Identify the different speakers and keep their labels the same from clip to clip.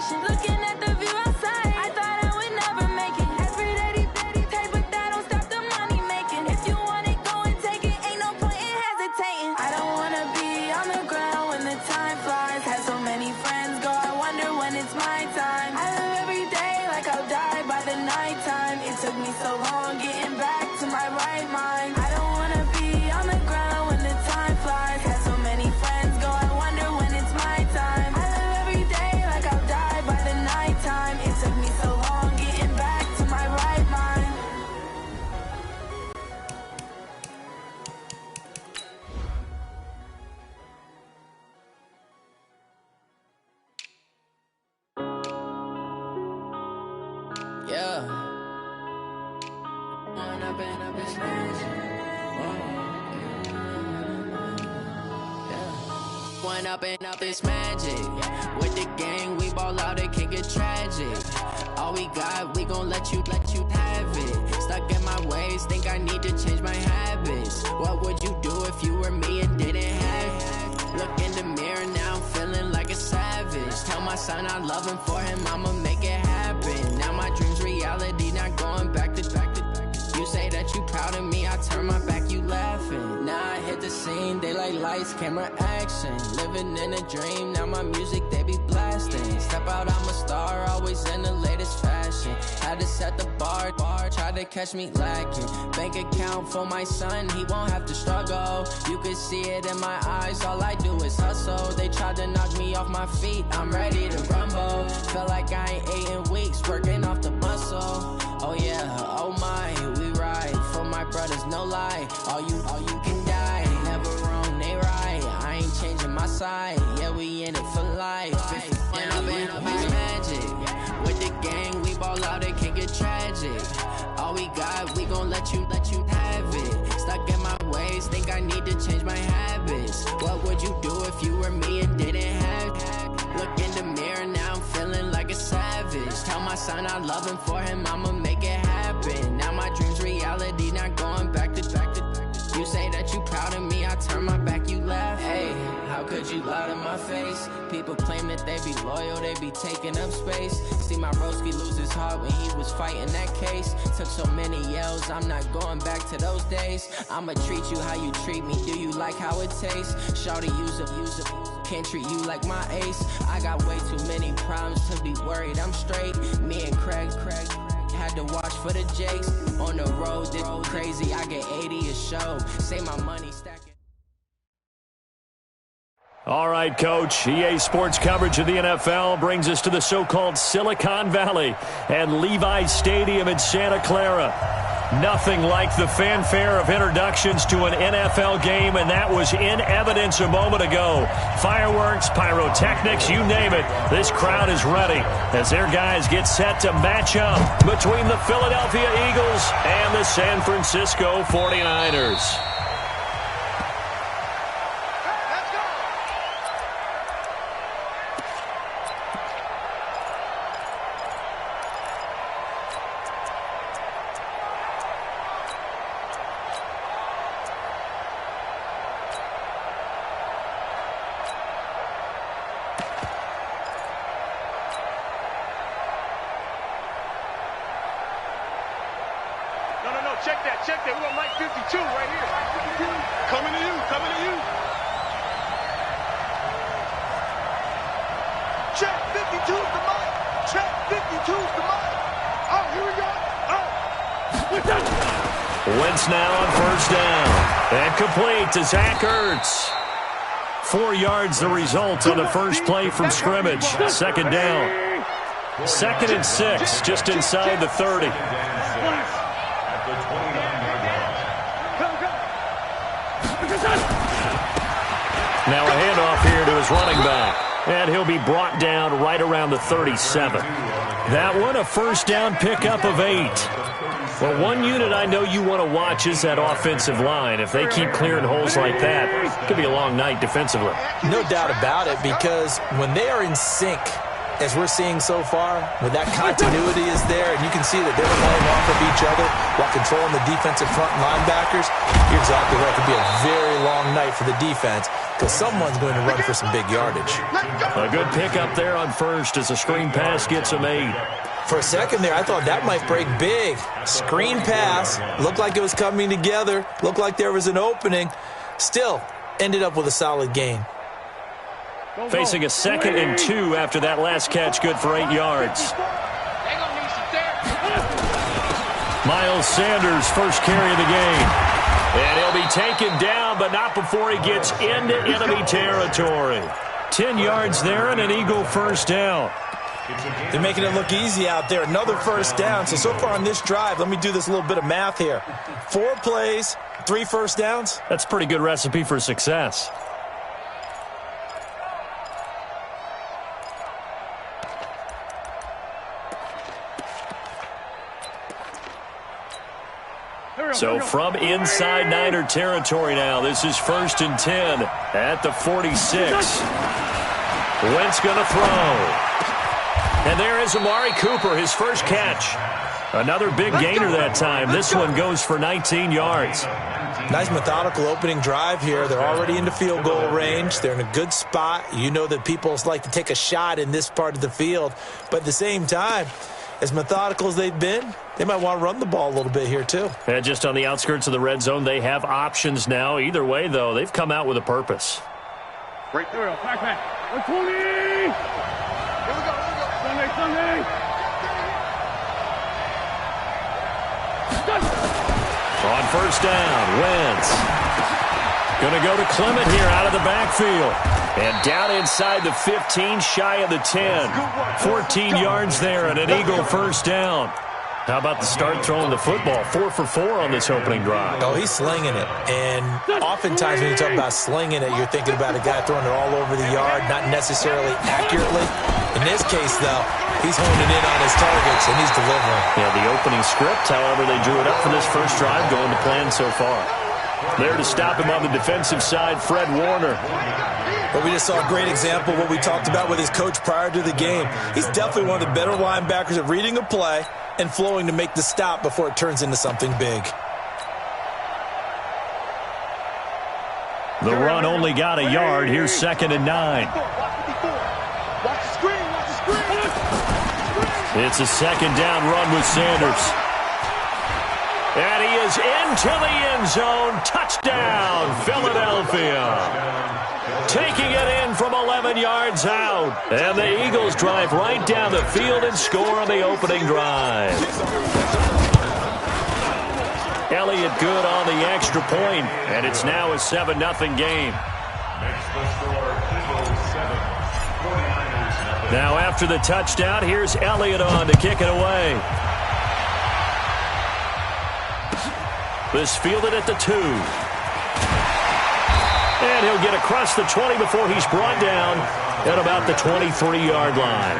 Speaker 1: vacation. Looking at the view outside, I thought I would never make it. Every day they take, but that don't stop the money making. If you want it, go and take it. Ain't no point in hesitating. I don't wanna be on the ground when the time flies. Had so many friends go, I wonder when it's my time. I live every day like I'll die by the nighttime. It took me so long getting back to my right mind. I don't wanna be on the ground when the time flies. Had so many friends go, I wonder when it's my time. I live every day like I'll die by the nighttime. It took me so long getting back to my right mind.
Speaker 2: Yeah. One up and up is magic. With the gang, we ball out, it can get tragic. All we got, we gon' let you have it. Stuck in my ways, think I need to change my habits. What would you do if you were me and didn't have it? Look in the mirror, now I'm feeling like a savage. Tell my son I love him, for him I'ma make it happen. Now my dream's reality, not going back to. You say that you proud of me, I turn my back, you laughing. Now I hit the scene, daylight lights, camera action. Living in a dream, now my music, they be blasting. Step out, I'm a star, always in the latest fashion. Had to set the bar, try to catch me lacking. Bank account for my son, he won't have to struggle. You can see it in my eyes, all I do is hustle. They tried to knock me off my feet, I'm ready to rumble. Felt like I ain't ate in weeks, working off the muscle. Oh yeah, oh my, we ride for my brothers, no lie. All you can die, never wrong, they right. I ain't changing my side, yeah, we in it for life. When I've been up is magic. With the gang, we ball out, it can get tragic. All we got, we gon' let you have it. Stuck in my ways, think I need to change my habits. What would you do if you were me and didn't have it? Look in the mirror, now I'm feeling like a savage. Tell my son I love him, for him I'ma make it happen. Now my dream's reality, not going back to. You say that you proud of me, I turn my back, you laugh. Hey, how could you lie to my face? People claim that they be loyal, they be taking up space. See my broski lose his heart when he was fighting that case. Took so many yells, I'm not going back to those days. I'ma treat you how you treat me, do you like how it tastes? Shawty, use it, can't treat you like my ace. I got way too many problems to be worried, I'm straight. Me and Craig had to watch for the Jakes. On the road, this crazy, I get 80 a show. Say my money stacking.
Speaker 3: All right, Coach. EA Sports coverage of the NFL brings us to the so-called Silicon Valley and Levi's Stadium in Santa Clara. Nothing like the fanfare of introductions to an NFL game, and that was in evidence a moment ago. Fireworks, pyrotechnics, you name it. This crowd is ready as their guys get set to match up between the Philadelphia Eagles and the San Francisco 49ers.
Speaker 4: Check that. We're on Mike 52 right here. Coming to you. Check 52's the mic. Check 52's the mic. Oh, here we go. Oh.
Speaker 3: Wentz now on first down. And complete to Zach Ertz. 4 yards the result on the first play from scrimmage. Second down. 2nd and 6, just inside the 30. Now a handoff here to his running back. And he'll be brought down right around the 37. That one, a first down pickup of 8. Well, one unit I know you want to watch is that offensive line. If they keep clearing holes like that, it could be a long night defensively.
Speaker 5: No doubt about it, because when they are in sync, as we're seeing so far, when that continuity is there, and you can see that they're playing off of each other while controlling the defensive front linebackers, you're exactly right. It could be a very long night for the defense because someone's going to run for some big yardage.
Speaker 3: A good pickup there on first as a screen pass gets him 8.
Speaker 5: For a second there, I thought that might break big. Screen pass, looked like it was coming together, looked like there was an opening. Still, ended up with a solid gain.
Speaker 3: Facing a 2nd and 2 after that last catch, good for 8 yards. Miles Sanders, first carry of the game. And he'll be taken down, but not before he gets into enemy territory. 10 yards there and an Eagle first down.
Speaker 5: They're making it look easy out there. Another first down. So far on this drive, let me do this little bit of math here. 4 plays, 3 first downs.
Speaker 3: That's a pretty good recipe for success. So from inside Niner territory now, this is 1st and 10 at the 46. Wentz going to throw. And there is Amari Cooper, his first catch. Another big gainer that time. This one goes for 19 yards.
Speaker 5: Nice methodical opening drive here. They're already into field goal range. They're in a good spot. You know that people like to take a shot in this part of the field. But at the same time, as methodical as they've been, they might want to run the ball a little bit here too.
Speaker 3: And just on the outskirts of the red zone, they have options now. Either way, though, they've come out with a purpose.
Speaker 6: Right there, back. 120! Here we go. Sunday!
Speaker 3: On first down, Wentz. Going to go to Clement here out of the backfield. And down inside the 15, shy of the 10. 14 yards there and an Eagle first down. How about the start throwing the football? 4 for 4 on this opening drive.
Speaker 5: Oh, he's slinging it. And oftentimes when you talk about slinging it, you're thinking about a guy throwing it all over the yard, not necessarily accurately. In this case, though, he's honing in on his targets, and he's delivering.
Speaker 3: Yeah, the opening script, however, they drew it up for this first drive, going to plan so far. There to stop him on the defensive side, Fred Warner.
Speaker 5: But we just saw a great example of what we talked about with his coach prior to the game. He's definitely one of the better linebackers at reading a play and flowing to make the stop before it turns into something big.
Speaker 3: The run only got a yard. Here's 2nd and 9.
Speaker 4: Watch the screen.
Speaker 3: It's a 2nd down run with Sanders. And he is into the end zone. Touchdown, Philadelphia. Taking it in from 11 yards out. And the Eagles drive right down the field and score on the opening drive. Elliott good on the extra point, and it's now a 7-0 game. Now after the touchdown, here's Elliott on to kick it away. This fielded at the 2. And he'll get across the 20 before he's brought down at about the 23-yard line.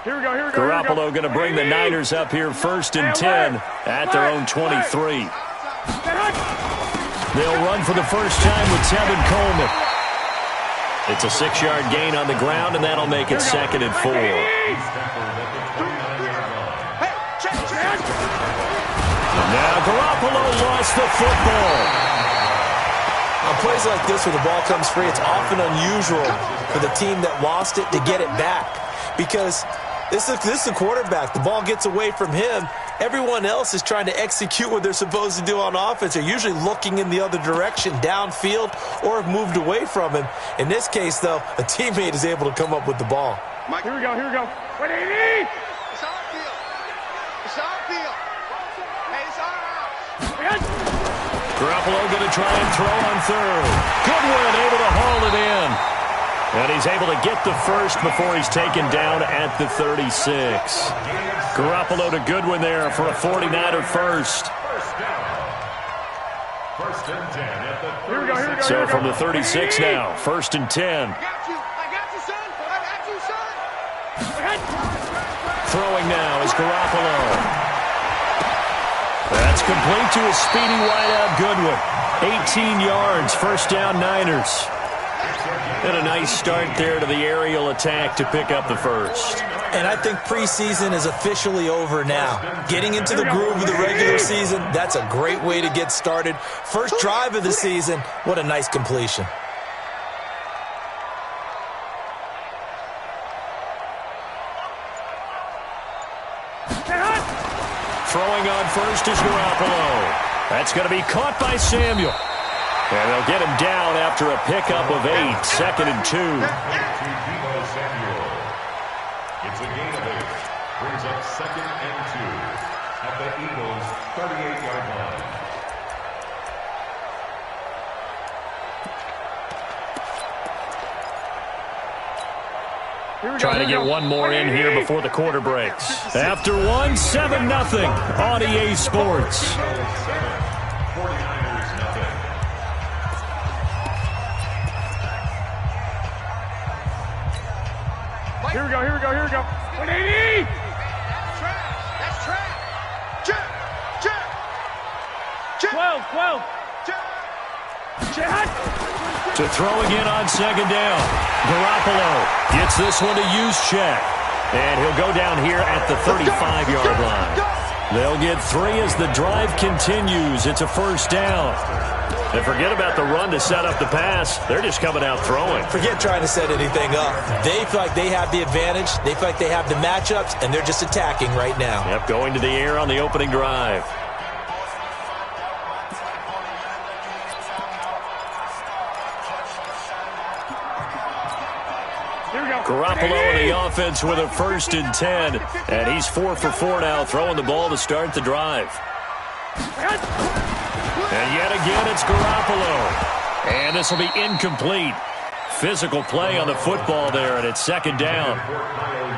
Speaker 6: Here we go.
Speaker 3: Garoppolo going to bring the Niners up here 1st and 10 at their own 23. They'll run for the first time with Tevin Coleman. It's a 6-yard gain on the ground, and that'll make it 2nd and 4. Now Garoppolo lost the football.
Speaker 5: On plays like this where the ball comes free, it's often unusual for the team that lost it to get it back. Because this is the quarterback. The ball gets away from him. Everyone else is trying to execute what they're supposed to do on offense. They're usually looking in the other direction, downfield, or have moved away from him. In this case, though, a teammate is able to come up with the ball.
Speaker 6: Here we go. 180!
Speaker 4: It's our field. Hey, it's our house.
Speaker 3: Garoppolo going to try and throw on 3rd. Goodwin able to haul it in. And he's able to get the first before he's taken down at the 36. Garoppolo to Goodwin there for a 49er first. So from the 36 now, 1st and 10. Throwing now is Garoppolo. That's complete to a speedy wideout Goodwin. 18 yards, first down Niners. And a nice start there to the aerial attack to pick up the first.
Speaker 5: And I think preseason is officially over now. Getting into the groove of the regular season, that's a great way to get started. First drive of the season, what a nice completion.
Speaker 3: Throwing on first is Garoppolo. That's going to be caught by Samuel. And they'll get him down after a pickup of 8, 2nd and 2.
Speaker 7: It's a gain of 8. Brings up 2nd and 2 at the Eagles' 38-yard line.
Speaker 3: Trying to get one more in here before the quarter breaks. After one, 7-0 on EA Sports.
Speaker 7: 49ers nothing.
Speaker 6: Here we go, here we go, here we go. 180!
Speaker 4: That's track. Check.
Speaker 6: 12. Check.
Speaker 3: To throw again on 2nd down. Garoppolo gets this one to Juszczyk. And he'll go down here at the 35-yard line. They'll get 3 as the drive continues. It's a first down. And forget about the run to set up the pass. They're just coming out throwing.
Speaker 5: Forget trying to set anything up. They feel like they have the advantage. They feel like they have the matchups, and they're just attacking right now.
Speaker 3: Yep, going to the air on the opening drive. Garoppolo in the offense with a 1st and 10. And he's 4 for 4 now, throwing the ball to start the drive. And yet again, it's Garoppolo. And this will be incomplete. Physical play on the football there, and it's 2nd down.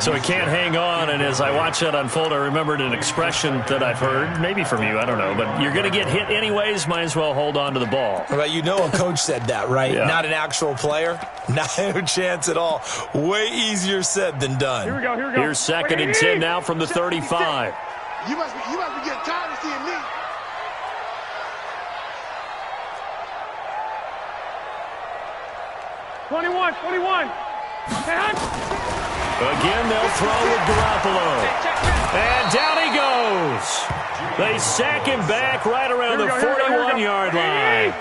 Speaker 3: So he can't hang on, and as I watch that unfold, I remembered an expression that I've heard, maybe from you, I don't know, but you're going to get hit anyways, might as well hold on to the ball.
Speaker 5: Well, you know a coach said that, right?
Speaker 3: Yeah.
Speaker 5: Not an actual player. Not a chance at all. Way easier said than done.
Speaker 6: Here we go.
Speaker 3: Here's 2nd and 10 now from the 35.
Speaker 4: You must be getting tired of seeing me.
Speaker 6: Twenty-one.
Speaker 3: Again, they'll throw with Garoppolo. And down he goes. They sack him back right around the 41-yard line.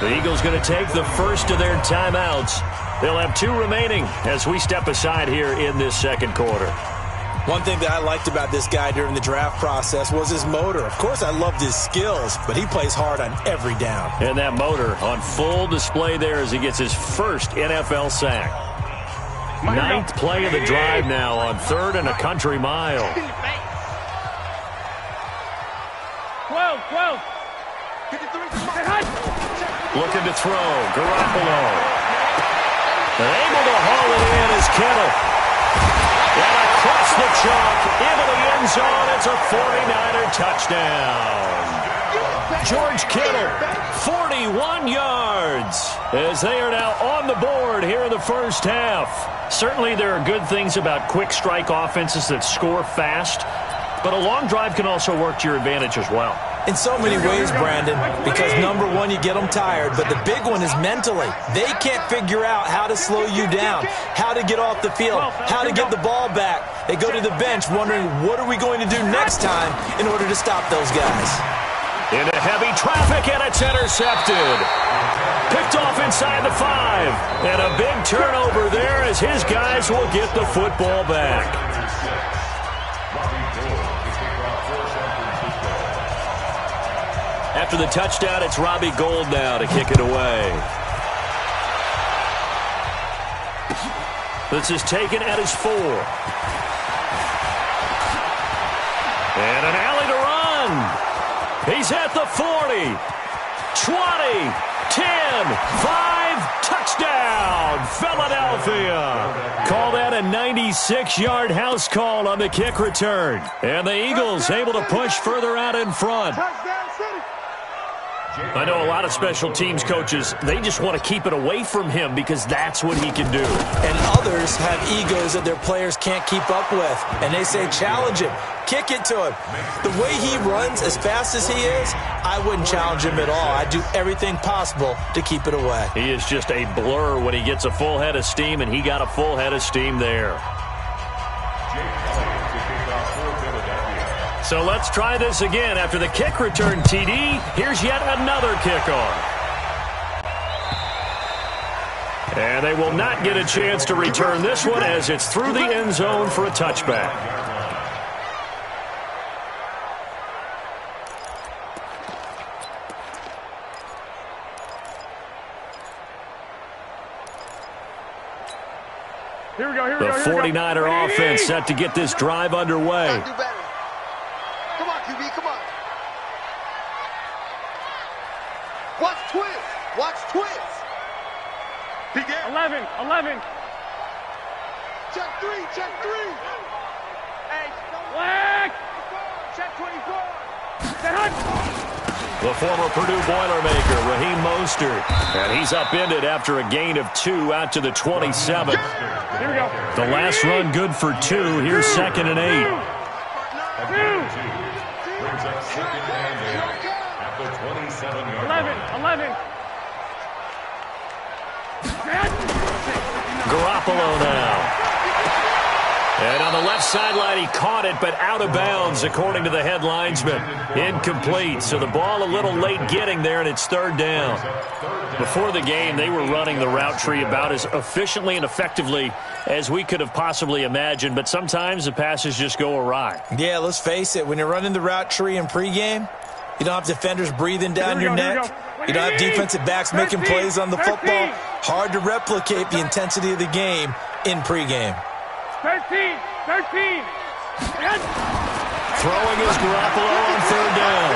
Speaker 3: The Eagles going to take the first of their timeouts. They'll have 2 remaining as we step aside here in this 2nd quarter.
Speaker 5: One thing that I liked about this guy during the draft process was his motor. Of course, I loved his skills, but he plays hard on every down.
Speaker 3: And that motor on full display there as he gets his first NFL sack. 9th play of the drive now on 3rd and a country mile.
Speaker 6: 12.
Speaker 3: Looking to throw. Garoppolo. Able to haul it in is Kittle. And across the chalk into the end zone. It's a 49er touchdown. George Kittle, 41 yards, as they are now on the board here in the first half. Certainly there are good things about quick strike offenses that score fast, but a long drive can also work to your advantage as well.
Speaker 5: In so many ways, Brandon, because number one, you get them tired, but the big one is mentally. They can't figure out how to slow you down, how to get off the field, how to get the ball back. They go to the bench wondering, what are we going to do next time in order to stop those guys?
Speaker 3: Into heavy traffic, and it's intercepted. Picked off inside the 5. And a big turnover there as his guys will get the football back. After the touchdown, it's Robbie Gould now to kick it away. This is taken at his 4. And an alley to run. He's at the 40, 20, 10, 5, touchdown, Philadelphia. Call that a 96-yard house call on the kick return. And the Eagles able to push further out in front. I know a lot of special teams coaches, they just want to keep it away from him because that's what he can do.
Speaker 5: And others have egos that their players can't keep up with. And they say, challenge him. Kick it to him. The way he runs as fast as he is, I wouldn't challenge him at all. I'd do everything possible to keep it away.
Speaker 3: He is just a blur when he gets a full head of steam, and he got a full head of steam there. So let's try this again. After the kick return, TD, here's yet another kickoff. And they will not get a chance to return this one as it's through the end zone for a touchback.
Speaker 6: Here we go, here we
Speaker 3: The
Speaker 6: go, here we go.
Speaker 3: 49er offense set to get this drive underway.
Speaker 4: Come on, QB, come on. Watch twist. Watch twist. He get
Speaker 6: 11.
Speaker 4: check three. Hey,
Speaker 6: Black.
Speaker 4: check 24.
Speaker 6: Set hunt.
Speaker 3: The former Purdue Boilermaker, Raheem Mostert. And he's upended after a gain of 2 out to the 27.
Speaker 6: Here we go.
Speaker 3: The last run good for 2. Here's 2nd and 8.
Speaker 7: Brings up 2nd and 8 at the 27-yard line.
Speaker 6: 11.
Speaker 3: Garoppolo now. And on the left sideline, he caught it, but out of bounds, according to the head linesman. Incomplete, so the ball a little late getting there, and it's 3rd down. Before the game, they were running the route tree about as efficiently and effectively as we could have possibly imagined, but sometimes the passes just go awry.
Speaker 5: Yeah, let's face it. When you're running the route tree in pregame, you don't have defenders breathing down your neck. You don't have defensive backs making plays on the football. Hard to replicate the intensity of the game in pregame.
Speaker 6: 13.
Speaker 3: Throwing is Garoppolo on 3rd down.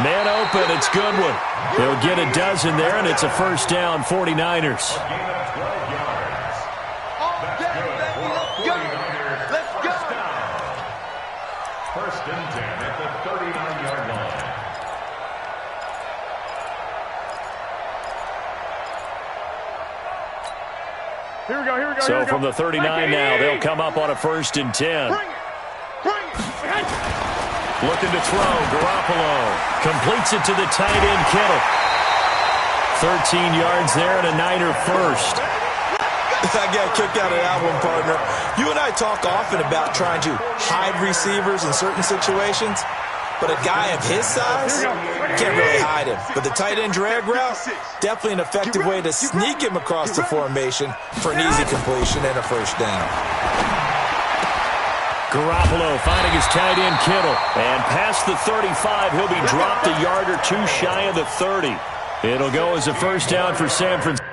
Speaker 3: Man open, it's Goodwin. They'll get a dozen there, and it's a 1st down, 49ers.
Speaker 7: A gain of 12 yards. That's good for 49ers.
Speaker 4: Let's go.
Speaker 7: First and 10 at the 39-yard line.
Speaker 6: Here we go.
Speaker 3: So from the 39 now, they'll come up on a 1st and 10. Looking to throw, Garoppolo completes it to the tight end, Kittle. 13 yards there and a Niner first.
Speaker 5: I got kicked out of that one, partner. You and I talk often about trying to hide receivers in certain situations, but a guy of his size can't really hide him. But the tight end drag route, definitely an effective way to sneak him across the formation for an easy completion and a 1st down.
Speaker 3: Garoppolo finding his tight end, Kittle. And past the 35, he'll be dropped a yard or 2 shy of the 30. It'll go as a 1st down for San Francisco.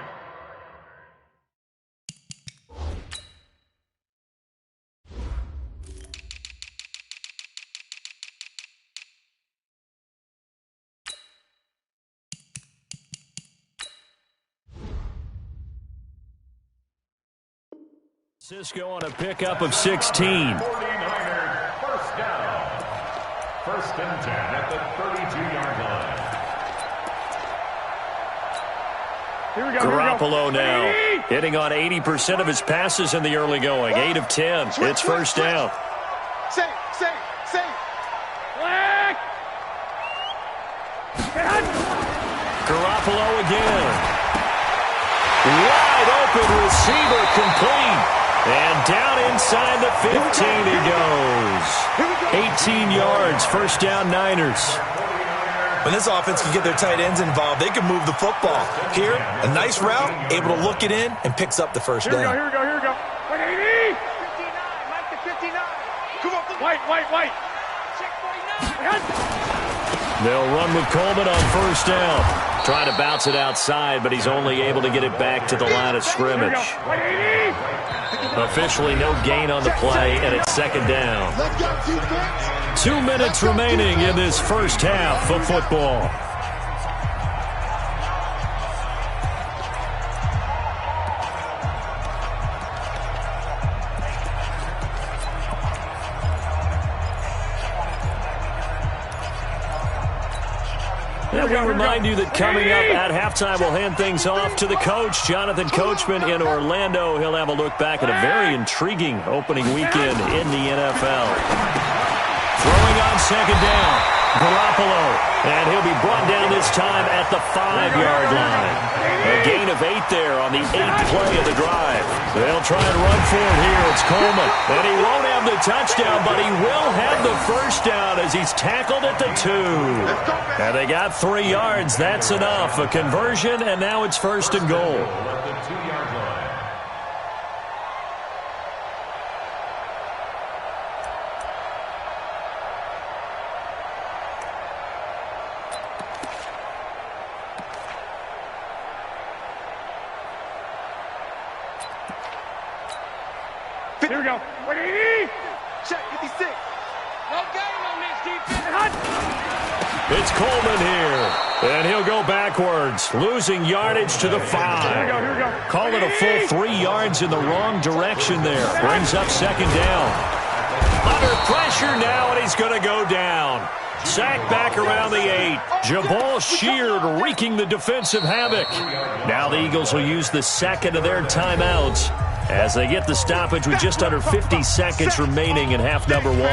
Speaker 3: Cisco on a pickup of 16.
Speaker 7: 49ers, 1st down. 1st and 10 at the 32-yard line.
Speaker 6: Here we go.
Speaker 3: Garoppolo now hitting on 80% of his passes in the early going. 8 of 10. It's 1st down.
Speaker 4: Safe.
Speaker 6: Black.
Speaker 3: Garoppolo again. Wide open receiver complete. And down inside the 15 he goes. 18 yards, 1st down Niners.
Speaker 5: When this offense can get their tight ends involved, they can move the football. Here, a nice route, able to look it in, and picks up the 1st down.
Speaker 6: Here we go. 180.
Speaker 4: 59, Mike to 59. Come on.
Speaker 6: White. Check 49.
Speaker 3: They'll run with Coleman on 1st down. Trying to bounce it outside, but he's only able to get it back to the line of scrimmage.
Speaker 6: 180.
Speaker 3: Officially no gain on the play, and it's 2nd down. 2 minutes remaining in this 1st half of football. And we remind you that coming up at halftime, we'll hand things off to the coach, Jonathan Coachman in Orlando. He'll have a look back at a very intriguing opening weekend in the NFL. Throwing on second down, Garoppolo. And he'll be brought down this time at the 5-yard line. A gain of 8 there on the 8th play of the drive. They'll try and run for it here. It's Coleman. And he won't have the touchdown, but he will have the first down as he's tackled at the 2. And they got 3 yards. That's enough. A conversion, and now it's 1st and goal.
Speaker 6: Here we go. 180.
Speaker 4: Check 56.
Speaker 6: No game on this defense.
Speaker 3: It's Coleman here, and he'll go backwards, losing yardage to the 5.
Speaker 6: Here we go.
Speaker 3: Call it a full 3 yards in the wrong direction there. Brings up second down. Under pressure now, and he's going to go down. Sacked back around the 8. Jabal Sheard wreaking the defensive havoc. Now the Eagles will use the second of their timeouts as they get the stoppage with just under 50 seconds remaining in half number 1.
Speaker 4: Go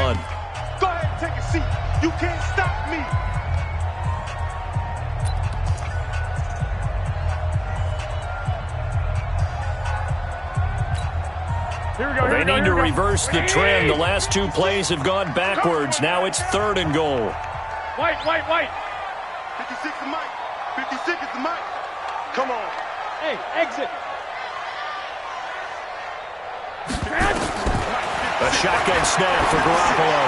Speaker 4: ahead and take a seat. You can't stop me.
Speaker 3: They need to reverse the trend. The last 2 plays have gone backwards. Now it's 3rd and goal.
Speaker 6: White.
Speaker 4: 56 is Mike. 56 is the Mike. Come on.
Speaker 6: Hey, exit.
Speaker 3: A shotgun snap for Garoppolo.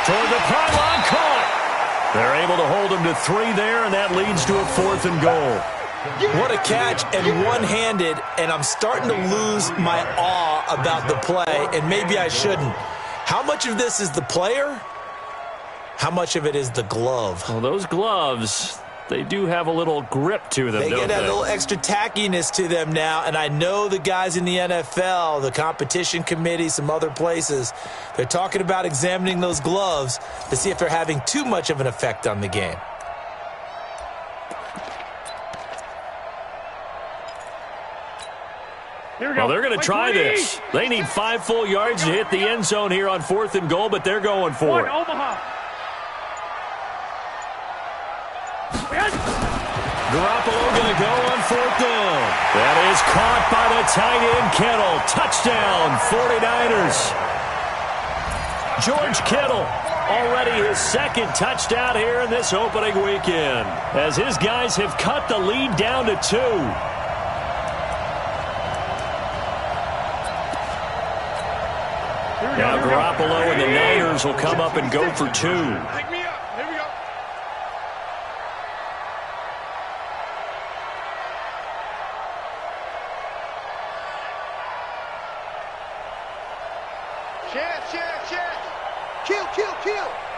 Speaker 3: Toward the pylon, caught. They're able to hold him to 3 there, and that leads to a 4th and goal.
Speaker 5: What a catch, and one-handed, and I'm starting to lose my awe about the play, and maybe I shouldn't. How much of this is the player? How much of it is the glove?
Speaker 3: Well, those gloves, they do have a little grip to them,
Speaker 5: They
Speaker 3: don't
Speaker 5: get a little extra tackiness to them now, and I know the guys in the NFL, the competition committee, some other places, they're talking about examining those gloves to see if they're having too much of an effect on the game.
Speaker 3: Well, they're going to try this. They need 5 full yards to hit the end zone here on 4th and goal, but they're going for it.
Speaker 6: Omaha.
Speaker 3: Garoppolo going to go on 4th down. That is caught by the tight end, Kittle. Touchdown, 49ers. George Kittle, already his 2nd touchdown here in this opening weekend, as his guys have cut the lead down to 2. Now Garoppolo and the Niners will come up and go for 2.
Speaker 6: Pick me up. Here we go.
Speaker 4: Chance. Kill.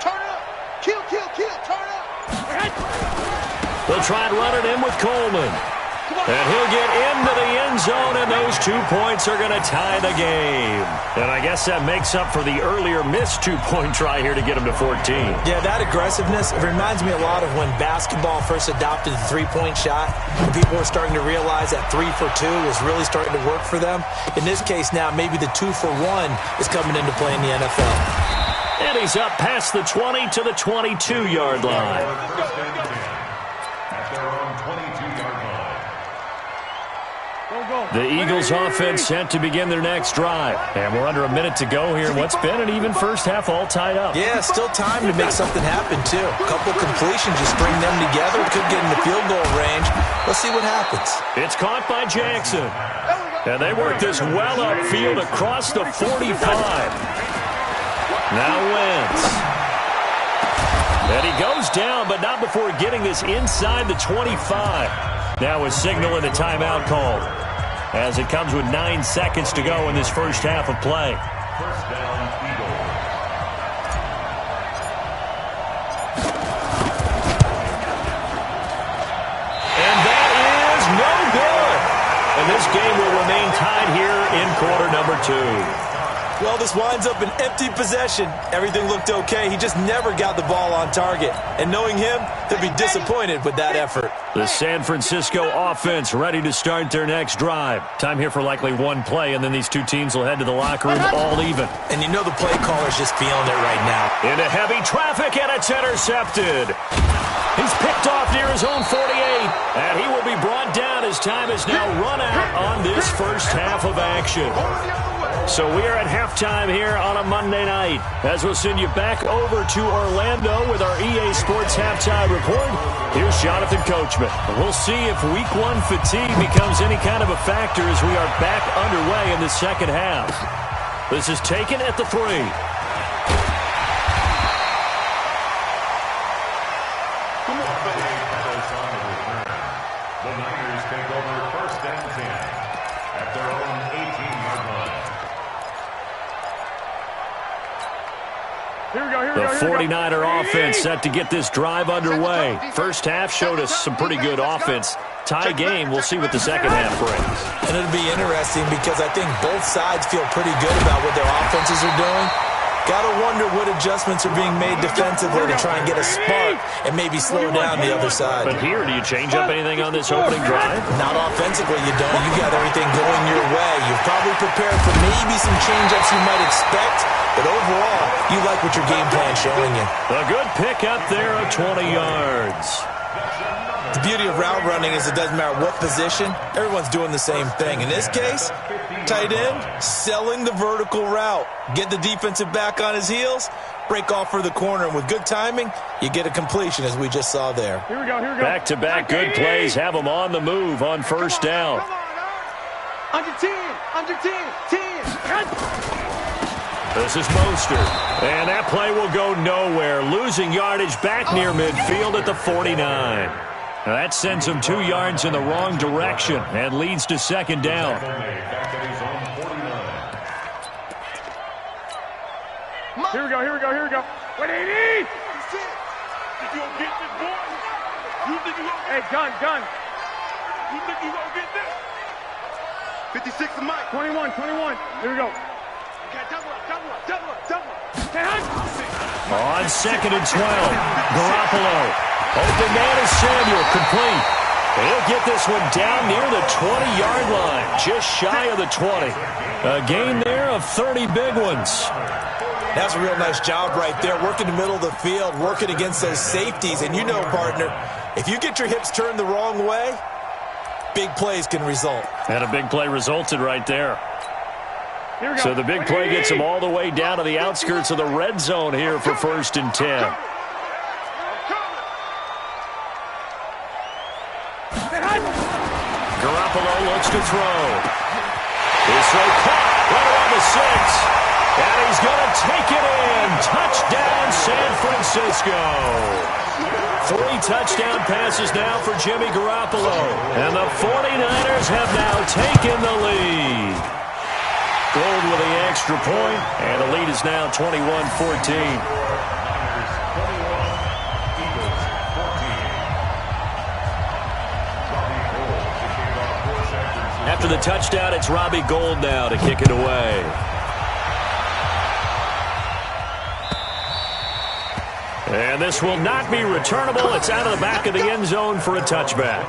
Speaker 4: Turn up. Kill. Turn up.
Speaker 3: They'll try and run it in with Coleman. And he'll get into the end zone, and those 2 points are going to tie the game. And I guess that makes up for the earlier missed 2-point try here to get him to 14.
Speaker 5: Yeah, that aggressiveness, it reminds me a lot of when basketball first adopted the 3-point shot. And people were starting to realize that 3 for 2 was really starting to work for them. In this case now, maybe the 2 for 1 is coming into play in the NFL.
Speaker 3: And he's up past the 20 to the 22-yard line.
Speaker 7: At their own 22-yard line.
Speaker 3: The Eagles offense set to begin their next drive. And we're under a minute to go here. What's been an even first half all tied up.
Speaker 5: Yeah, still time to make something happen, too. A couple completions, just string them together. Could get in the field goal range. Let's see what happens.
Speaker 3: It's caught by Jackson. And they work this well upfield across the 45. Now Wentz. And he goes down, but not before getting this inside the 25. Now a signal and a timeout called, as it comes with 9 seconds to go in this first half of play.
Speaker 7: First down, Eagles.
Speaker 3: And that is no good. And this game will remain tied here in quarter number 2.
Speaker 5: Well, this winds up an empty possession. Everything looked okay. He just never got the ball on target. And knowing him, he'll be disappointed with that effort.
Speaker 3: The San Francisco offense ready to start their next drive. Time here for likely one play, and then these two teams will head to the locker room all even.
Speaker 5: And you know the play caller's just feeling it right now.
Speaker 3: Into heavy traffic, and it's intercepted. He's picked off near his own 48, and he will be brought down as time is now run out on this first half of action. So we are at halftime here on a Monday night, as we'll send you back over to Orlando with our EA Sports Halftime Report. Here's Jonathan Coachman. We'll see if Week 1 fatigue becomes any kind of a factor as we are back underway in the second half. This is taken at the 3.
Speaker 7: The Niners take over first and 10 at their own 18-yard line.
Speaker 6: Here we go,
Speaker 3: The 49er offense set to get this drive underway. First half showed us some pretty good offense. Tie game, we'll see what the second half brings.
Speaker 5: And it'll be interesting because I think both sides feel pretty good about what their offenses are doing. Got to wonder what adjustments are being made defensively to try and get a spark and maybe slow down the other side.
Speaker 3: But here, do you change up anything on this opening drive?
Speaker 5: Not offensively, you don't. You got everything going your way. You've probably prepared for maybe some change-ups you might expect, but overall, you like what your game plan's showing you.
Speaker 3: A good pick up there of 20 yards.
Speaker 5: The beauty of route running is it doesn't matter what position, everyone's doing the same thing. In this case, tight end, selling the vertical route. Get the defensive back on his heels, break off for the corner, and with good timing, you get a completion as we just saw there.
Speaker 6: Here we go.
Speaker 3: Back-to-back good plays have them on the move on first down.
Speaker 4: Under 10, under 10, 10.
Speaker 3: This is Mostert, and that play will go nowhere, losing yardage back near midfield at the 49. Now that sends him 2 yards in the wrong direction and leads to second down.
Speaker 6: Here we go. 180!
Speaker 4: You gonna get this, boy? You think you gonna
Speaker 6: Hey, gun.
Speaker 4: You think you gonna get this? 56 to Mike.
Speaker 6: 21. Here we go.
Speaker 4: Okay, double up.
Speaker 6: Hey, Hunt!
Speaker 3: On second and 12, Garoppolo. Open man is Samuel, complete. He'll get this one down near the 20-yard line, just shy of the 20. A gain there of 30 big ones.
Speaker 5: That's a real nice job right there, working the middle of the field, working against those safeties. And you know, partner, if you get your hips turned the wrong way, big plays can result.
Speaker 3: And a big play resulted right there. So the big play gets him all the way down to the outskirts of the red zone here for first and 10. Garoppolo looks to throw. His throw caught right around the 6. And he's going to take it in. Touchdown, San Francisco. 3 touchdown passes now for Jimmy Garoppolo. And the 49ers have now taken the lead. Gold with the extra point, and the lead is now 21-14. After the touchdown, it's Robbie Gould now to kick it away. And this will not be returnable. It's out of the back of the end zone for a touchback.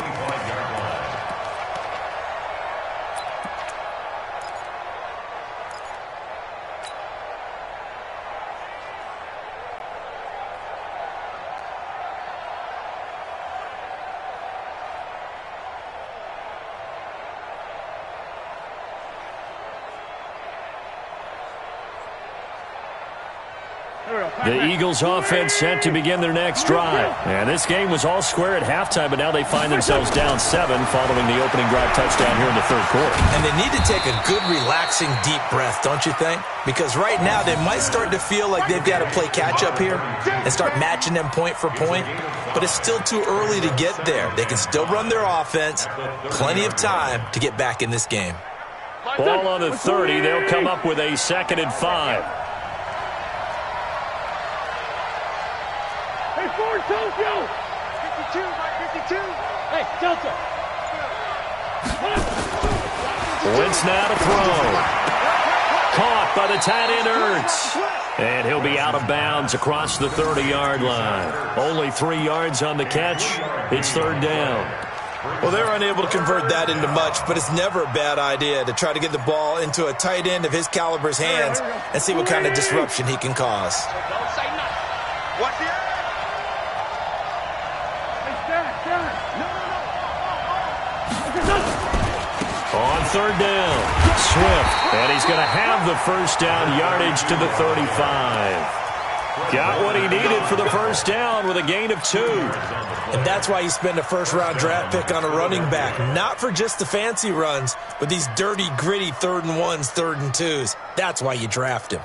Speaker 3: The Eagles offense set to begin their next drive. And this game was all square at halftime, but now they find themselves down 7 following the opening drive touchdown here in the third quarter.
Speaker 5: And they need to take a good, relaxing, deep breath, don't you think? Because right now they might start to feel like they've got to play catch-up here and start matching them point for point. But it's still too early to get there. They can still run their offense. Plenty of time to get back in this game.
Speaker 3: Ball on the 30. They'll come up with a 2nd and 5.
Speaker 6: Hey, Ford, Tokyo!
Speaker 4: 52, Mike, 52.
Speaker 6: Hey, Delta!
Speaker 3: Wentz now to throw. Caught by the tight end, Ertz. And he'll be out of bounds across the 30-yard line. Only 3 yards on the catch. It's third down.
Speaker 5: Well, they were unable to convert that into much, but it's never a bad idea to try to get the ball into a tight end of his caliber's hands and see what kind of disruption he can cause.
Speaker 4: Watch the
Speaker 3: On third down, Swift, and he's going to have the first down yardage to the 35. Got what he needed for the first down with a gain of 2.
Speaker 5: And that's why you spend a first-round draft pick on a running back, not for just the fancy runs, but these dirty, gritty 3rd and 1s, 3rd and 2s. That's why you draft him.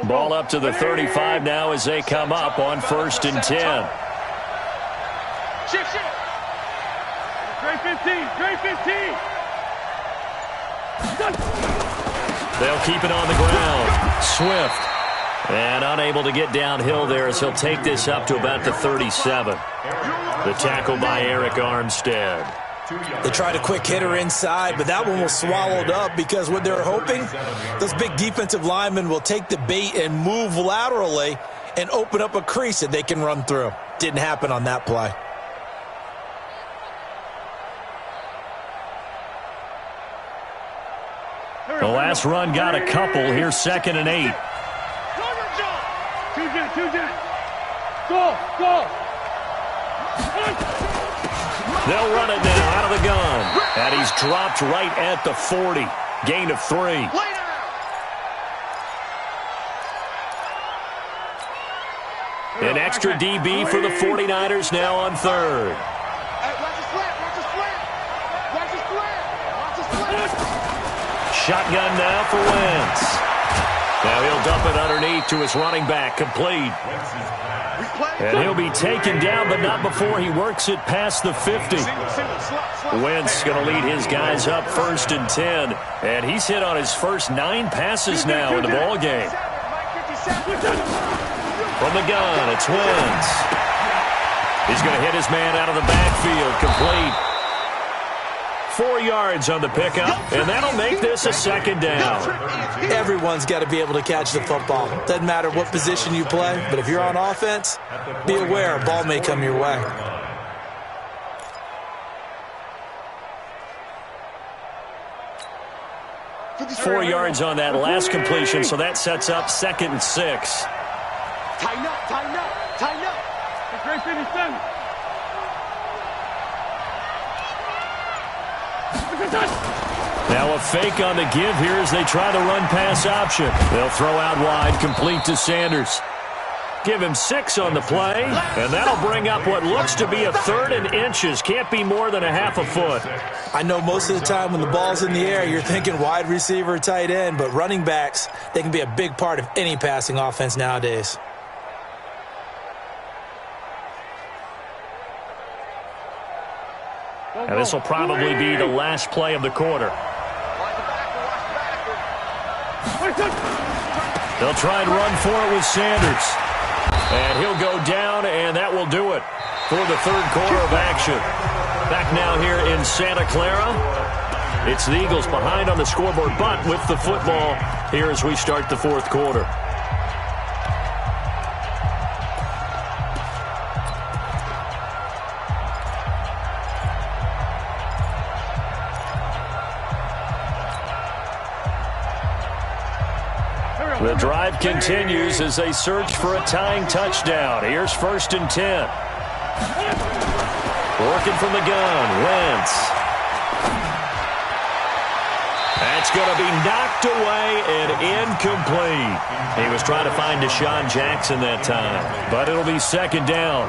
Speaker 3: Ball up to the 35 now as they come up on 1st and 10.
Speaker 4: shift.
Speaker 6: Straight 15, straight 15.
Speaker 3: They'll keep it on the ground. Swift. And unable to get downhill there as he'll take this up to about the 37. The tackle by Eric Armstead.
Speaker 5: They tried a quick hitter inside, but that one was swallowed up because what they're hoping, those big defensive linemen will take the bait and move laterally and open up a crease that they can run through. Didn't happen on that play.
Speaker 3: The last run got a couple. Here's 2nd and 8.
Speaker 6: Two jet. Go.
Speaker 3: They'll run it now out of the gun. And he's dropped right at the 40. Gain of 3. An extra DB for the 49ers now on 3rd. Shotgun now for Wentz. Now he'll dump it underneath to his running back, complete. And he'll be taken down, but not before he works it past the 50. Wentz going to lead his guys up 1st and 10. And he's hit on his first 9 passes now in the ball game. From the gun, it's Wentz. He's going to hit his man out of the backfield, complete. 4 yards on the pickup, and that'll make this a 2nd down.
Speaker 5: Everyone's got to be able to catch the football. Doesn't matter what position you play, but if you're on offense, be aware a ball may come your way.
Speaker 3: Four yards on that last completion, so that sets up 2nd and 6.
Speaker 4: Tighten up.
Speaker 6: It's great 57.
Speaker 3: Now a fake on the give here as they try the run-pass option. They'll throw out wide, complete to Sanders. Give him 6 on the play, and that'll bring up what looks to be a 3rd and inches. Can't be more than a half a foot.
Speaker 5: I know most of the time when the ball's in the air, you're thinking wide receiver, tight end, but running backs, they can be a big part of any passing offense nowadays.
Speaker 3: And this will probably be the last play of the quarter. They'll try and run for it with Sanders. And he'll go down, and that will do it for the 3rd quarter of action. Back now here in Santa Clara. It's the Eagles behind on the scoreboard, but with the football here as we start the 4th quarter. The drive continues as they search for a tying touchdown. Here's 1st and 10. Working from the gun, Wentz. That's going to be knocked away and incomplete. He was trying to find Deshaun Jackson that time, but it'll be 2nd down.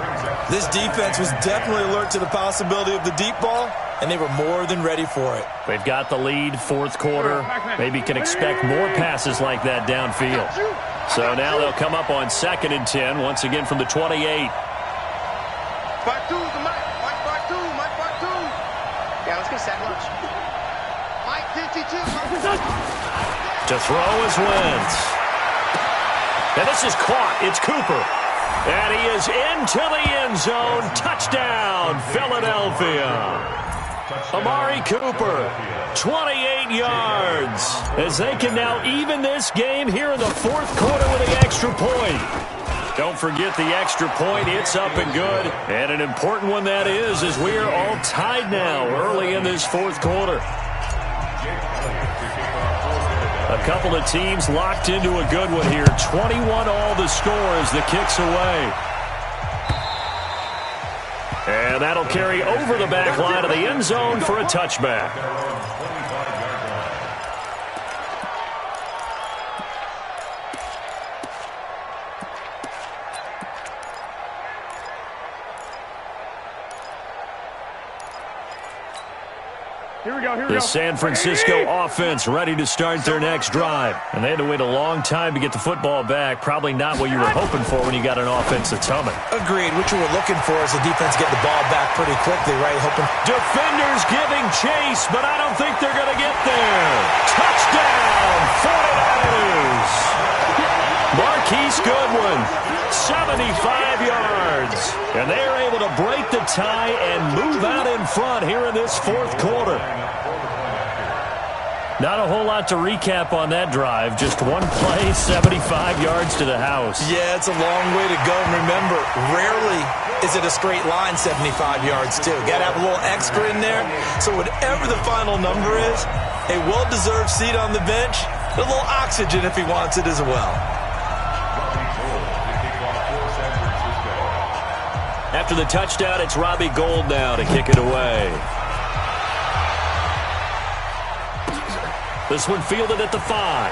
Speaker 5: This defense was definitely alert to the possibility of the deep ball, and they were more than ready for it.
Speaker 3: They've got the lead, 4th quarter. Maybe can expect more passes like that downfield. So now they'll come up on 2nd and 10, once again from the 28.
Speaker 4: Part 2, Mike. Part 2. Yeah, let's get set lunch. Mike, 10.
Speaker 3: To throw is Wentz. And this is caught. It's Cooper. And he is into the end zone. Touchdown, Philadelphia. Amari Cooper, 28 yards. As they can now even this game here in the fourth quarter with the extra point. Don't forget the extra point. It's up and good. And an important one that is, as we are all tied now early in this fourth quarter. A couple of teams locked into a good one here. 21 all the score as the kick's away. And that'll carry over the back line of the end zone for a touchback. The San Francisco offense ready to start their next drive. And they had to wait a long time to get the football back. Probably not what you were hoping for when you got an offense that's humming.
Speaker 5: Agreed. What you were looking for is the defense get the ball back pretty quickly, right?
Speaker 3: Defenders giving chase, but I don't think they're going to get there. Touchdown, 49ers. Marquise Goodwin, 75 yards. And they're able to break the tie and move out in front here in this fourth quarter. Not a whole lot to recap on that drive. Just one play, 75 yards to the house.
Speaker 5: Yeah, it's a long way to go. And remember, rarely is it a straight line 75 yards, too. Got to have a little extra in there. So whatever the final number is, a well-deserved seat on the bench, a little oxygen if he wants it as well.
Speaker 3: After the touchdown, it's Robbie Gould now to kick it away. This one fielded at the 5.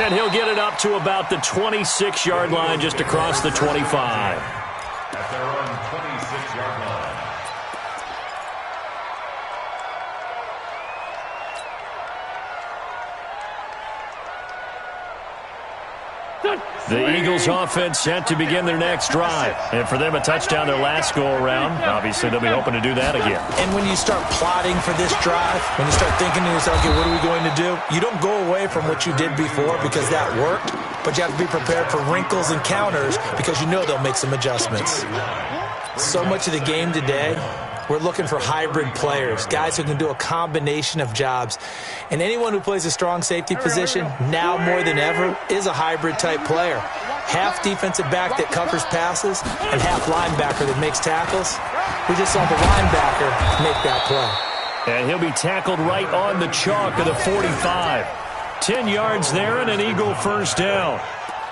Speaker 3: And he'll get it up to about the 26-yard line, just across the 25.
Speaker 7: At their own 26-yard line.
Speaker 3: The Eagles offense set to begin their next drive. And for them, a touchdown their last go-around. Obviously, they'll be hoping to do that again.
Speaker 5: And when you start plotting for this drive, when you start thinking to yourself, okay, what are we going to do? You don't go away from what you did before because that worked, but you have to be prepared for wrinkles and counters because you know they'll make some adjustments. So much of the game today, we're looking for hybrid players, guys who can do a combination of jobs. And anyone who plays a strong safety position, now more than ever, is a hybrid-type player. Half defensive back that covers passes and half linebacker that makes tackles. We just saw the linebacker make that play.
Speaker 3: And he'll be tackled right on the chalk of the 45. 10 yards there and an Eagle first down.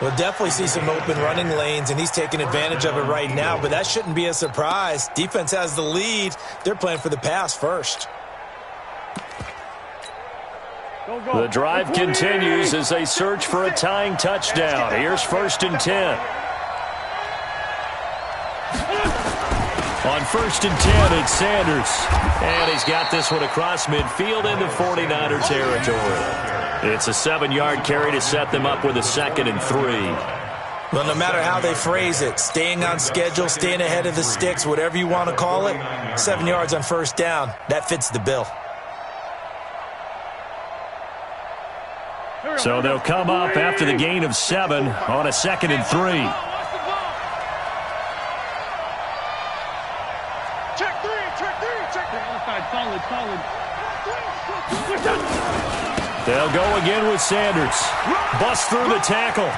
Speaker 5: We'll definitely see some open running lanes, and he's taking advantage of it right now, but that shouldn't be a surprise. Defense has the lead. They're playing for the pass first.
Speaker 3: The drive continues as they search for a tying touchdown. Here's 1st and 10. On 1st and 10, it's Sanders. And he's got this one across midfield into 49er territory. It's a 7-yard carry to set them up with a 2nd and 3.
Speaker 5: Well, no matter how they phrase it, staying on schedule, staying ahead of the sticks, whatever you want to call it, 7 yards on 1st down, that fits the bill.
Speaker 3: So they'll come up after the gain of 7 on a 2nd and 3.
Speaker 6: Check three. Solid.
Speaker 3: They'll go again with Sanders. Bust through the tackle.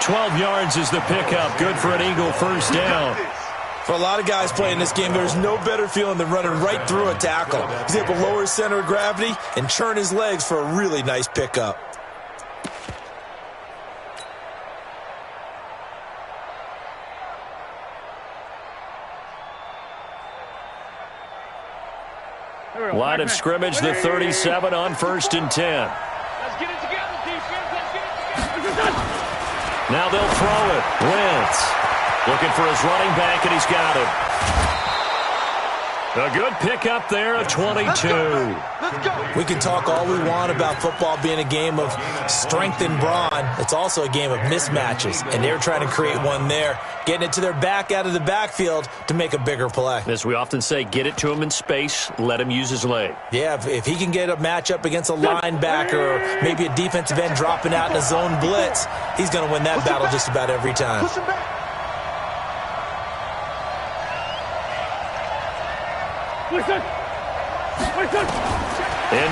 Speaker 3: 12 yards is the pickup. Good for an Eagle first down.
Speaker 5: For a lot of guys playing this game, there's no better feeling than running right through a tackle. He's able to lower his center of gravity and churn his legs for a really nice pickup.
Speaker 3: Line of scrimmage, the 37 on 1st and 10.
Speaker 6: Let's get it together, defense. Let's get it together.
Speaker 3: Now they'll throw it. Wentz looking for his running back, and he's got him. A good pickup there, a 22.
Speaker 4: Let's go.
Speaker 5: We can talk all we want about football being a game of strength and brawn. It's also a game of mismatches, and they're trying to create one there, getting it to their back out of the backfield to make a bigger play.
Speaker 3: As we often say, get it to him in space, let him use his leg.
Speaker 5: Yeah, if he can get a matchup against a linebacker or maybe a defensive end dropping out in a zone blitz, he's going to win that battle just about every time.
Speaker 4: Push him back.
Speaker 3: Into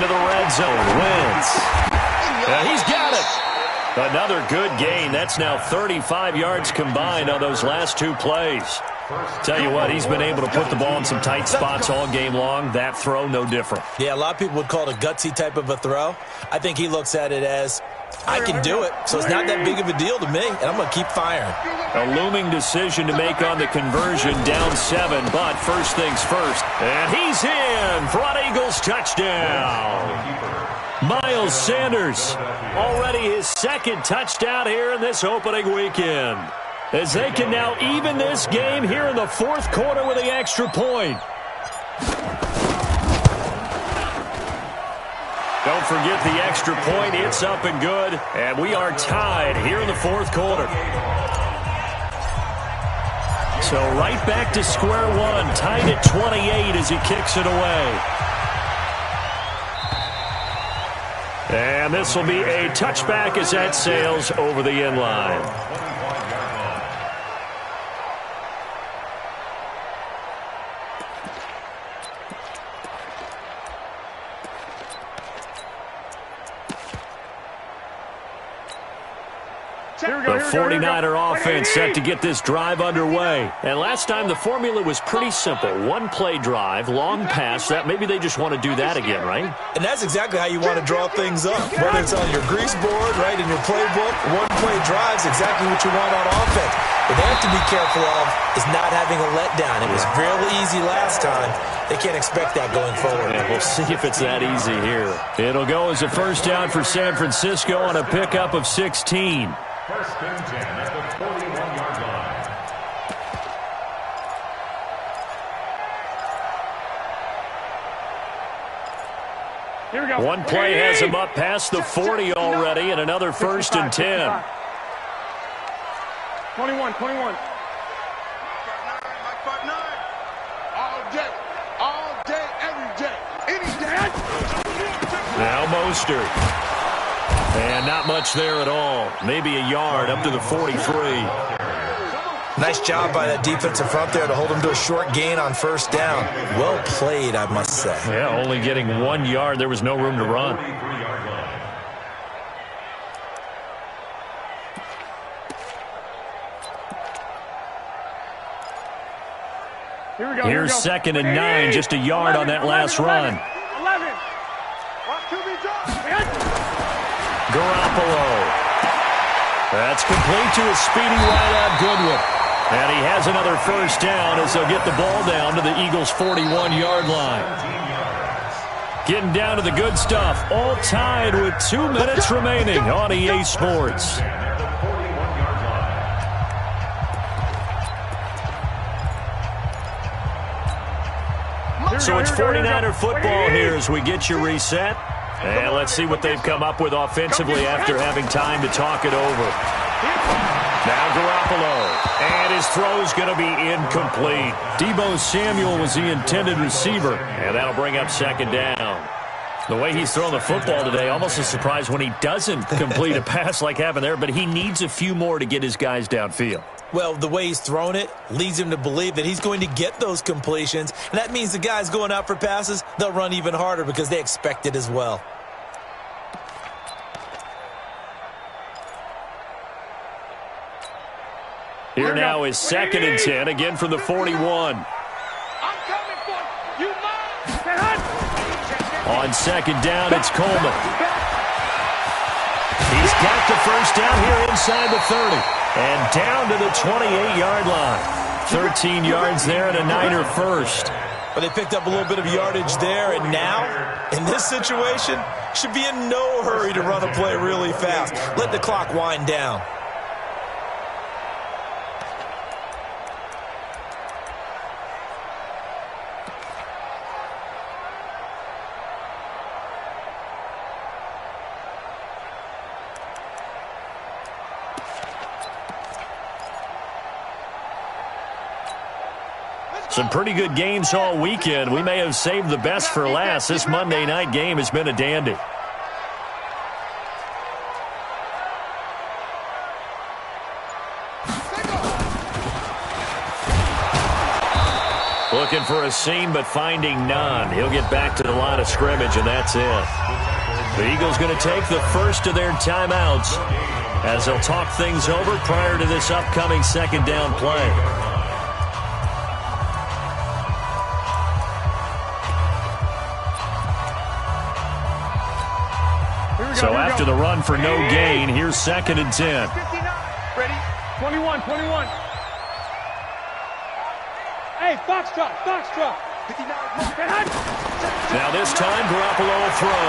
Speaker 3: the red zone, wins. He's got it. Another good gain. That's now 35 yards combined on those last two plays. Tell you what, he's been able to put the ball in some tight spots all game long. That throw, no different.
Speaker 5: Yeah, a lot of people would call it a gutsy type of a throw. I think he looks at it as, I can do it, so it's not that big of a deal to me, and I'm going to keep firing.
Speaker 3: A looming decision to make on the conversion, down 7, but first things first. And he's in for an Eagles touchdown. Miles Sanders, already his second touchdown here in this opening weekend. As they can now even this game here in the fourth quarter with the extra point. Don't forget the extra point. It's up and good. And we are tied here in the fourth quarter. So right back to square one. Tied at 28 as he kicks it away. And this will be a touchback as that sails over the end line. The 49er offense set to get this drive underway. And last time the formula was pretty simple. One play drive, long pass. That maybe they just want to do that again, right?
Speaker 5: And that's exactly how you want to draw things up. Whether it's on your grease board, right, in your playbook, one play drive's exactly what you want on offense. What they have to be careful of is not having a letdown. It was real easy last time. They can't expect that going forward.
Speaker 3: And we'll see if it's that easy here. It'll go as a first down for San Francisco on a pickup of 16.
Speaker 7: First and 10 at the 41-yard line.
Speaker 6: Here we go.
Speaker 3: One play has him up past the 40 already, and another first and 10.
Speaker 6: 21.
Speaker 4: All day, every day, any day.
Speaker 3: Now Mostert. And not much there at all. Maybe a yard up to the 43.
Speaker 5: Nice job by that defensive front there to hold him to a short gain on first down. Well played, I must say.
Speaker 3: Yeah, only getting 1 yard. There was no room to run. Here's second and 9, just a yard on that last run.
Speaker 6: 11.
Speaker 3: Garoppolo. That's complete to a speedy wideout Goodwin. And he has another first down as they'll get the ball down to the Eagles' 41-yard line. Getting down to the good stuff. All tied with 2 minutes remaining on EA Sports. So it's 49er football here as we get you reset. And let's see what they've come up with offensively after having time to talk it over. Now Garoppolo. And his throw's going to be incomplete. Deebo Samuel was the intended receiver. And that'll bring up second down. The way he's thrown the football today, almost a surprise when he doesn't complete a pass like happened there. But he needs a few more to get his guys downfield.
Speaker 5: Well, the way he's thrown it leads him to believe that he's going to get those completions. And that means the guys going out for passes, they'll run even harder because they expect it as well.
Speaker 3: Here now is second and 10, again from the 41.
Speaker 6: I'm coming for you,
Speaker 3: On second down, it's Coleman. He's got the first down here inside the 30. And down to the 28-yard line. 13 yards there and a Niner first.
Speaker 5: But they picked up a little bit of yardage there, and now, in this situation, should be in no hurry to run a play really fast. Let the clock wind down.
Speaker 3: Some pretty good games all weekend. We may have saved the best for last. This Monday night game has been a dandy. Looking for a seam, but finding none. He'll get back to the line of scrimmage, and that's it. The Eagles going to take the first of their timeouts as they'll talk things over prior to this upcoming second down play. So after the run for no gain, here's 2nd and 10.
Speaker 6: Ready? 21. Hey, Foxtrot.
Speaker 3: Now this time, Garoppolo will throw.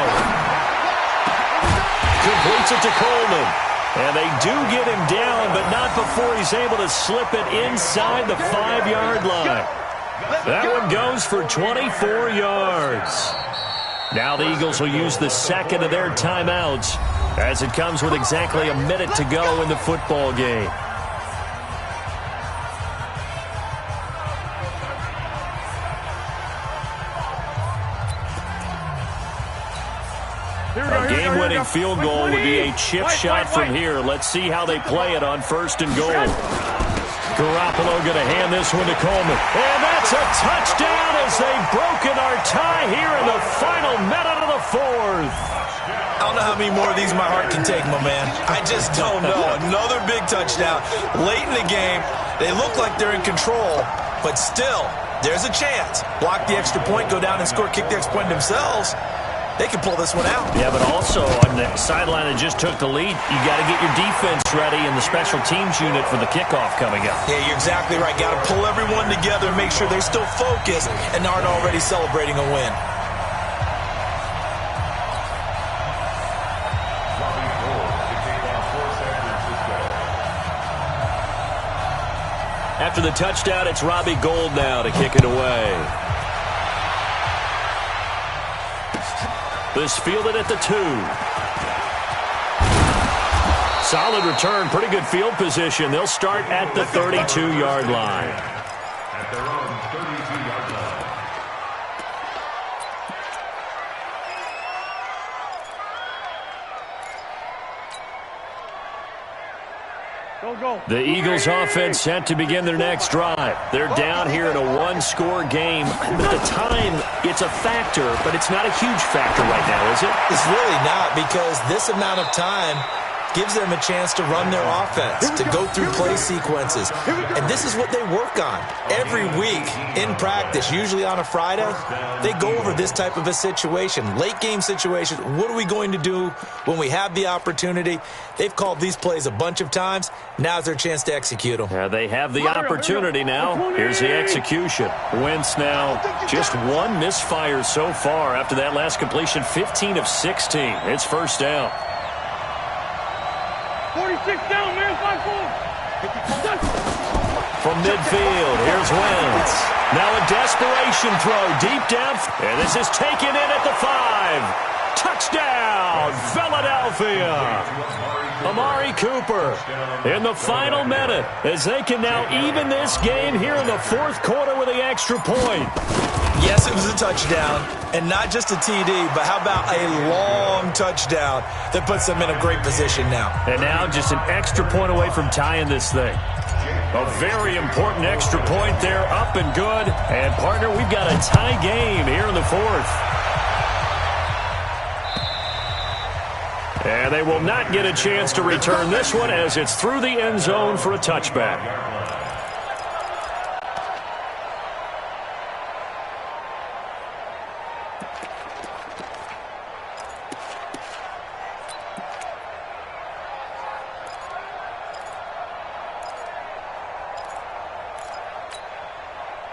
Speaker 3: Completes it to Coleman. And they do get him down, but not before he's able to slip it inside the 5-yard line. That one goes for 24 yards. Now the Eagles will use the second of their timeouts as it comes with exactly a minute to go in the football game. A game-winning field goal would be a chip shot from here. Let's see how they play it on 1st and goal. Garoppolo going to hand this one to Coleman. And that's a touchdown as they've broken our tie here in the final minute of the 4th.
Speaker 5: I don't know how many more of these my heart can take, my man. I just don't know. Another big touchdown late in the game. They look like they're in control, but still, there's a chance. Block the extra point, go down and score, kick the extra point themselves. They can pull this one out.
Speaker 3: Yeah, but also on the sideline that just took the lead, you got to get your defense ready and the special teams unit for the kickoff coming up.
Speaker 5: Yeah, you're exactly right. Got to pull everyone together and make sure they're still focused and aren't already celebrating a win.
Speaker 3: After the touchdown, it's Robbie Gould now to kick it away. This fielded at the 2. Solid return, pretty good field position. They'll start at the 32-yard line.
Speaker 7: At their own 32-yard line.
Speaker 6: Go.
Speaker 3: The Eagles offense set to begin their next drive. They're down here in a one-score game. But the time, it's a factor, but it's not a huge factor right now, is it?
Speaker 5: It's really not, because this amount of time gives them a chance to run their offense, to go through play sequences. And this is what they work on every week in practice, usually on a Friday. They go over this type of a situation, late game situation. What are we going to do when we have the opportunity? They've called these plays a bunch of times. Now's their chance to execute them.
Speaker 3: Yeah, they have the opportunity now. Here's the execution. Wentz now just one misfire so far after that last completion, 15 of 16. It's first down.
Speaker 6: 46 down, man, 5-4.
Speaker 3: From midfield, here's Wentz. Now a desperation throw deep down. And this is taken in at the 5. Touchdown, Philadelphia. Amari Cooper in the final minute as they can now even this game here in the 4th quarter with the extra point.
Speaker 5: Yes, it was a touchdown, and not just a TD, but how about a long touchdown that puts them in a great position now.
Speaker 3: And now just an extra point away from tying this thing. A very important extra point there, up and good. And, partner, we've got a tie game here in the 4th. And they will not get a chance to return this one as it's through the end zone for a touchback.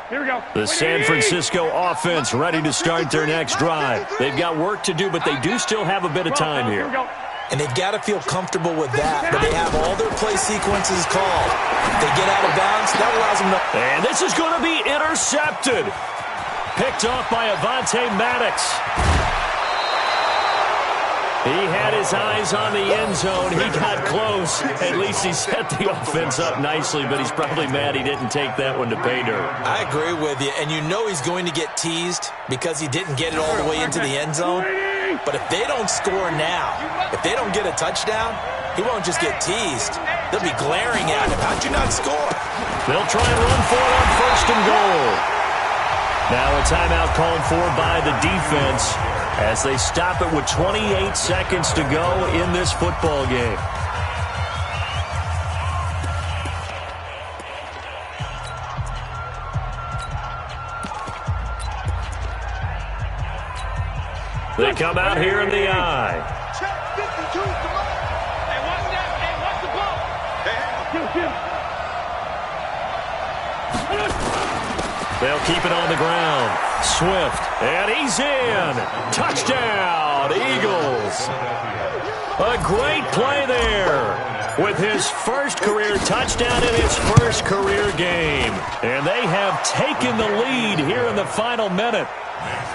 Speaker 6: Here we go.
Speaker 3: The San Francisco offense ready to start their next drive. They've got work to do, but they do still have a bit of time here.
Speaker 5: And they've got to feel comfortable with that, but they have all their play sequences called. If they get out of bounds, that allows them to...
Speaker 3: And this is going to be intercepted. Picked off by Avonte Maddox. He had his eyes on the end zone. He got close. At least he set the offense up nicely, but he's probably mad he didn't take that one to pay dirt.
Speaker 5: I agree with you, and you know he's going to get teased because he didn't get it all the way into the end zone. But if they don't score now, if they don't get a touchdown, he won't just get teased. They'll be glaring at him. How'd you not score?
Speaker 3: They'll try and run for it on 1st and goal. Now a timeout called for by the defense as they stop it with 28 seconds to go in this football game. They come out here in the eye.
Speaker 4: Check 52, come on.
Speaker 6: Hey, watch that. Hey, watch the ball.
Speaker 3: They'll keep it on the ground. Swift, and he's in. Touchdown, Eagles. A great play there with his first career touchdown in his first career game. And they have taken the lead here in the final minute.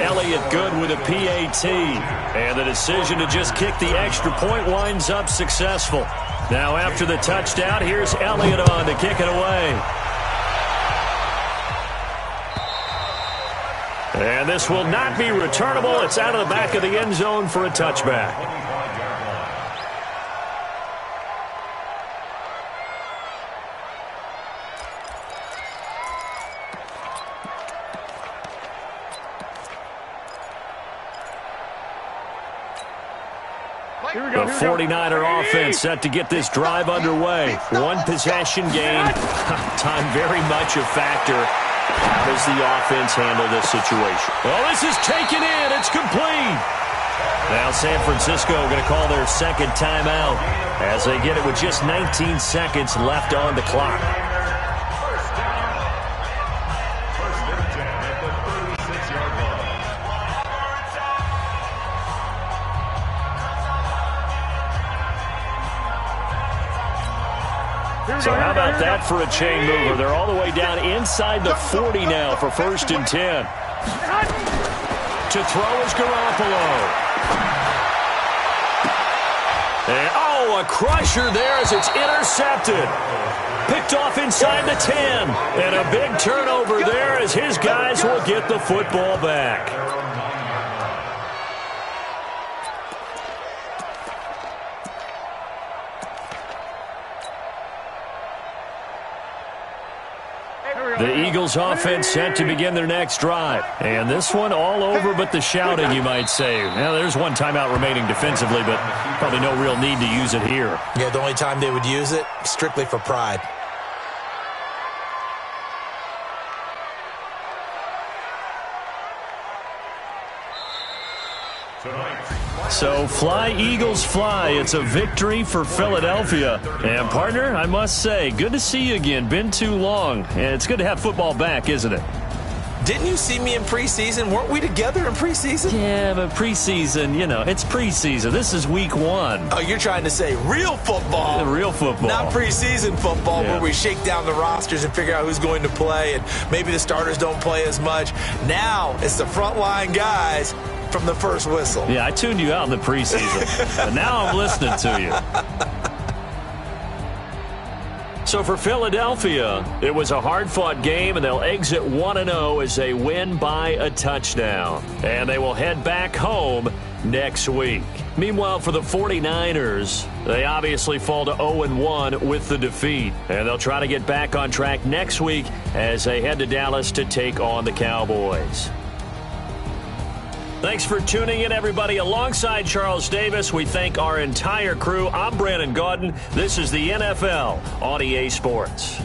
Speaker 3: Elliott good with a PAT. And the decision to just kick the extra point winds up successful. Now after the touchdown, here's Elliott on to kick it away. And this will not be returnable. It's out of the back of the end zone for a touchback. The 49er offense set to get this drive underway. One possession game. Time very much a factor. How does the offense handle this situation? Well, this is taken in. It's complete. Now San Francisco going to call their second timeout as they get it with just 19 seconds left on the clock. So how about that for a chain mover? They're all the way down inside the 40 now for 1st and 10. To throw is Garoppolo. And, a crusher there as it's intercepted. Picked off inside the 10. And a big turnover there as his guys will get the football back. The Eagles offense set to begin their next drive. And this one all over but the shouting, you might say. Now, there's one timeout remaining defensively, but probably no real need to use it here.
Speaker 5: Yeah, the only time they would use it, strictly for pride.
Speaker 3: So fly, Eagles, fly. It's a victory for Philadelphia. And, partner, I must say, good to see you again. Been too long. And it's good to have football back, isn't it?
Speaker 5: Didn't you see me in preseason? Weren't we together in preseason?
Speaker 3: Yeah, but preseason, it's preseason. This is week 1.
Speaker 5: Oh, you're trying to say real football.
Speaker 3: Real football.
Speaker 5: Not preseason football where we shake down the rosters and figure out who's going to play, and maybe the starters don't play as much. Now it's the frontline guys from the first whistle.
Speaker 3: Yeah, I tuned you out in the preseason. But now I'm listening to you. So for Philadelphia, it was a hard-fought game, and they'll exit 1-0 as they win by a touchdown. And they will head back home next week. Meanwhile, for the 49ers, they obviously fall to 0-1 with the defeat. And they'll try to get back on track next week as they head to Dallas to take on the Cowboys. Thanks for tuning in, everybody. Alongside Charles Davis, we thank our entire crew. I'm Brandon Gaudin. This is the NFL on EA Sports.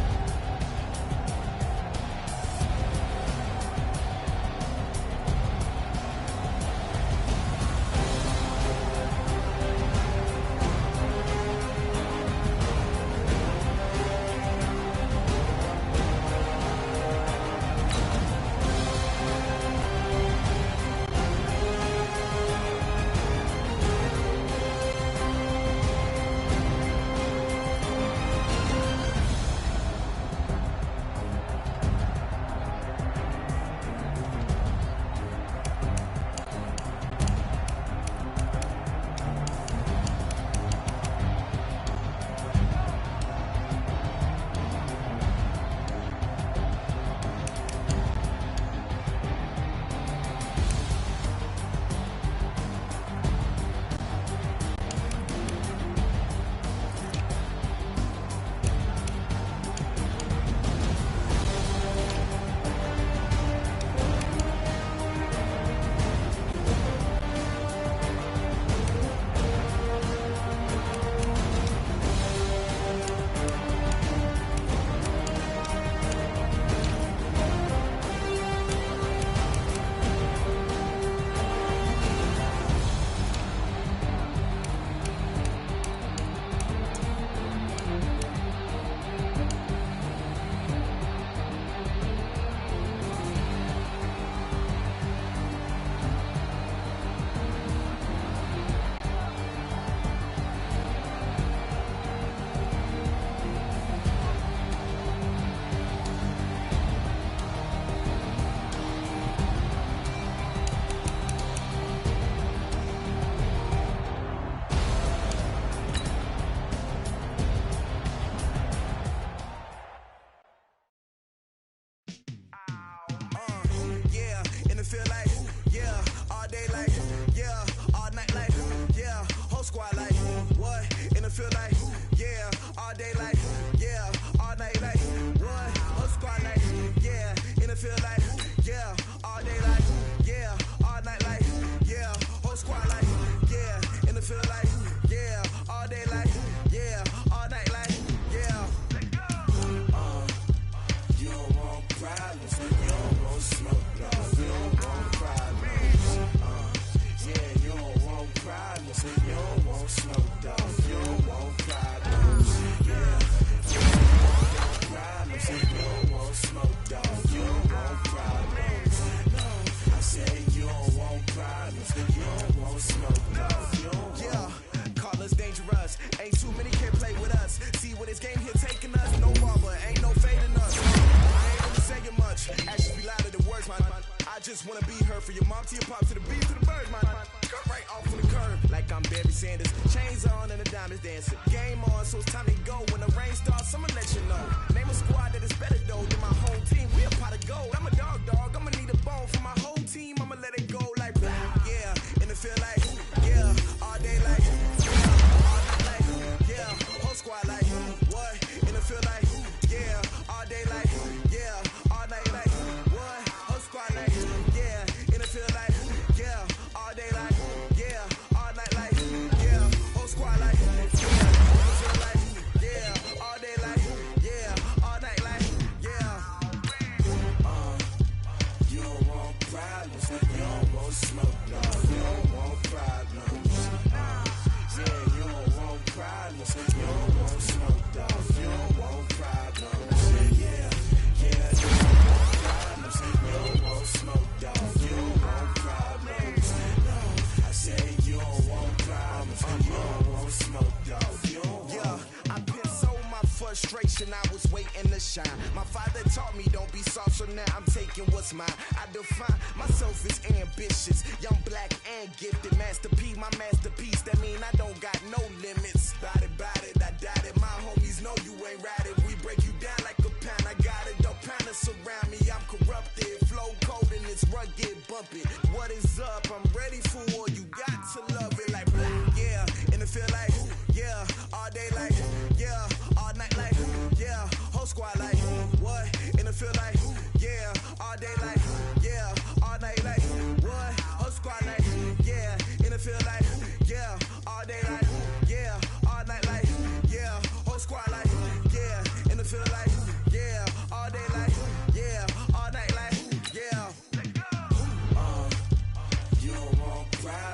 Speaker 8: field like, yeah, all day like, yeah, all night like, what? Whole squad like, yeah, in the field like, yeah, all day like, yeah, all night like, yeah, whole squad like, yeah, in the field like, yeah, all day like, yeah, all night like, yeah. You don't want problems, you don't want smoke, no, you don't want problems. Yeah, you don't want problems, you don't want smoke, dog, you don't want problems. Yeah, you don't want problems, you don't want smoke, dog, you don't want problems. No, I said you don't want problems, you don't want smoke, dog, you don't want. Yeah, call us dangerous, ain't too many can play with us. See where this game here taking us, no rubber, ain't no fading us. I ain't really saying much, actions be louder than words, man. I just wanna be heard from your mom to your pop to the beat to the birds, man. Cut right off on the curb, like I'm Barry Sanders. Chains on and the diamonds dancing. Game on, so it's time to go. When the rain starts, I'ma let you know. Name a squad that is better though than my whole team. We a pot of gold. I'm a dog, I'ma need a bone for my whole team. I'ma let it go like, yeah, in the field like, yeah, all day like, yeah, all night like, yeah, whole squad like, what? In the field like, yeah, all day like, yeah, all night like, what? Whole squad like, yeah, in the field like, yeah, all day like, yeah, all night like, yeah, whole squad like, yeah, in the field like, yeah, all day like, yeah, all night like, yeah. You don't want problems, you don't want smoke, no, you don't want problems. Yeah, you don't want problems, you don't want smoke, dog, you don't want problems. Yeah, yeah, you don't want problems, you don't want smoke, dog, you don't want problems. No, I say you don't want problems, you don't want smoke, dog, you don't want. Yeah, I've been so my frustration, I was waiting to shine. My father taught me don't be soft, so now I'm taking what's mine. I define myself as ambitious, young, black, and gifted. Master P, my masterpiece, that mean I don't got no limits. Bout it, I doubt it. My homies know you ain't ratted. We break you down like a pound. I got it, don't pound us around me. I'm corrupted, flow cold and it's rugged, bumpy. What is up? I'm ready for war. You got to love it like black. Yeah, in the field like, yeah, all day like, yeah, all night like, yeah, whole squad like, what? In the field like, yeah, all day like, yeah, all night like, what? Whole squad like, yeah, in the field like, yeah, all day like, yeah, all night like, yeah, whole squad like, yeah, in the field like, yeah, all day like, yeah, all night like, yeah. You don't want problems.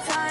Speaker 1: time.